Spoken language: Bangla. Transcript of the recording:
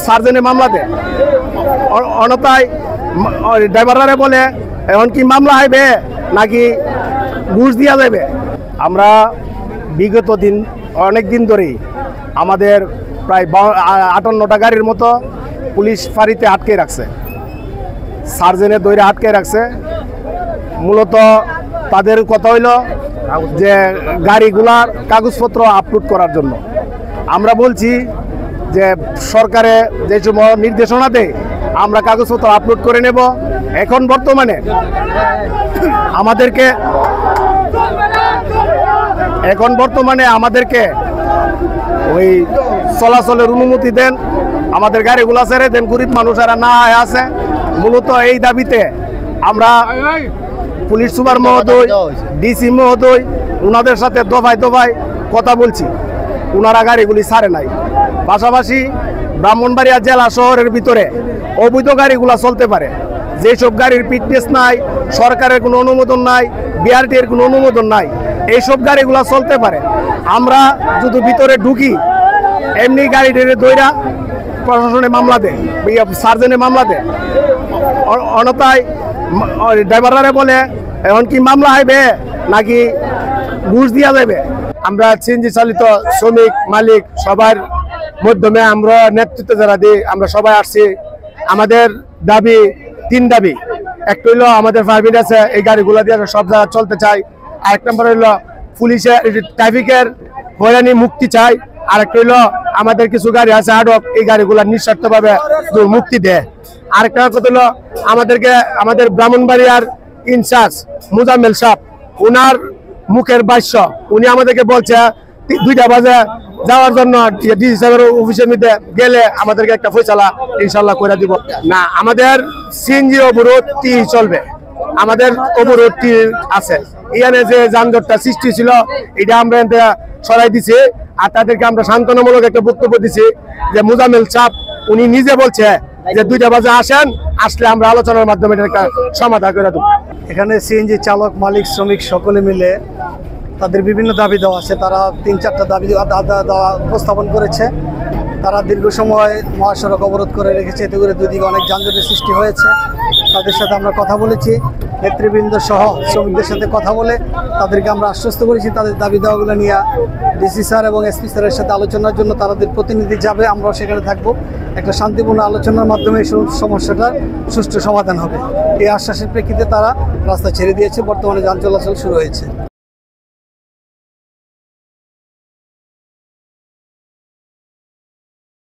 সার্জেনের মামলাতে অনতায় ড্রাইভাররা বলে এখন কি মামলা হইবে নাকি ঘুষ দিয়া যাবে। আমরা বিগত দিন অনেক দিন ধরেই আমাদের প্রায় 58টা গাড়ির মতো পুলিশ ফাঁড়িতে আটকে রাখছে, সার্জেনের দৈরে আটকে রাখছে। মূলত তাদের কথা হইল যে গাড়িগুলার কাগজপত্র আপলোড করার জন্য। আমরা বলছি যে সরকারে যে সময় নির্দেশনা দেয় আমরা কাগজপত্র আপলোড করে নেব। এখন বর্তমানে আমাদেরকে ওই চলাচলের অনুমতি দেন, আমাদের গাড়িগুলা ছেড়ে দেন, গরিব মানুষেরা না আছে। মূলত এই দাবিতে আমরা পুলিশ সুপার মহোদয়, ডিসি মহোদয় ওনাদের সাথে দফায় দফায় কথা বলছি, ওনারা গাড়িগুলি ছাড়ে নাই। পাশাপাশি ব্রাহ্মণবাড়িয়া জেলা শহরের ভিতরে অবৈধ গাড়িগুলা চলতে পারে, যেসব গাড়ির ফিটনেস নাই, সরকারের কোনো অনুমোদন নাই, বিআরটি এর কোনো অনুমোদন নাই, এইসব গাড়িগুলা চলতে পারে। আমরা যদি ভিতরে ঢুকি এমনি গাড়ি ঢেরে দইরা প্রশাসনে মামলা দেয়, সার্জেনের মামলা দেয়। অনতায় ড্রাইভাররা বলে এখন কি মামলা হইবে নাকি ঘুষ দিয়া যাবে। আমরা সিএনজি চালিত শ্রমিক মালিক সবার মাধ্যমে আমরা নেতৃত্ব যারা দিই, আমরা সবাই আসছি। আমাদের দাবি 3 দাবি। একটা হইলো আমাদের পারমিট আছে, এই গাড়িগুলো দিয়ে সব জায়গায় চলতে চাই। আরেক নম্বর হইলো পুলিশের ট্রাফিকের হয়রানি মুক্তি চাই। আরেকটা হইলো আমাদের কিছু গাড়ি আছে আটক, এই গাড়িগুলো নিঃস্বার্থভাবে মুক্তি দেয়। আরেকটা কথা হলো আমাদের ব্রাহ্মণবাড়িয়ার ইনচার্জ মুজাম্মেল সাহেব, ওনার মুখের ভাষ্য, উনি আমাদেরকে বলছে 2টা বাজে যাওয়ার জন্য ডিসি সাহেবের অফিসের মধ্যে গেলে আমাদেরকে একটা ফয়সালা ইনশাল্লাহ করে দিব। না, আমাদের সিএনজি অবরোধটি চলবে, আমাদের অবরোধটি আছে। এখানে যে যানজটটা সৃষ্টি ছিল এটা আমরা সরাই দিছি। আর তাদেরকে আমরা সান্ত্বনামূলক একটা বক্তব্য দিছি যে মুজাম্মেল সাহেব উনি নিজে বলছে যে 2টা বাজে আসেন, আসলে আমরা আলোচনার মাধ্যমে একটা সমাধান করে দেব। এখানে সিএনজি চালক, মালিক, শ্রমিক সকলে মিলে তাদের বিভিন্ন দাবি দেওয়া আছে। তারা 3-4টা দাবি উপস্থাপন করেছে। তারা দীর্ঘ সময় মহাসড়ক অবরোধ করে রেখেছে, এতে করে দুদিকে অনেক যানজটের সৃষ্টি হয়েছে। তাদের সাথে আমরা কথা বলেছি, নেতৃবৃন্দ সহ শ্রমিকদের সাথে কথা বলে তাদেরকে আমরা আশ্বস্ত করেছি তাদের দাবি দেওয়াগুলো নিয়ে ডিসি স্যার এবং এসপি স্যারের সাথে আলোচনার জন্য তাদের প্রতিনিধি যাবে, আমরাও সেখানে থাকবো। একটা শান্তিপূর্ণ আলোচনার মাধ্যমে এই সমস্যাটার সুষ্ঠু সমাধান হবে, এই আশ্বাসের প্রেক্ষিতে তারা রাস্তা ছেড়ে দিয়েছে। বর্তমানে যান চলাচল শুরু হয়েছে।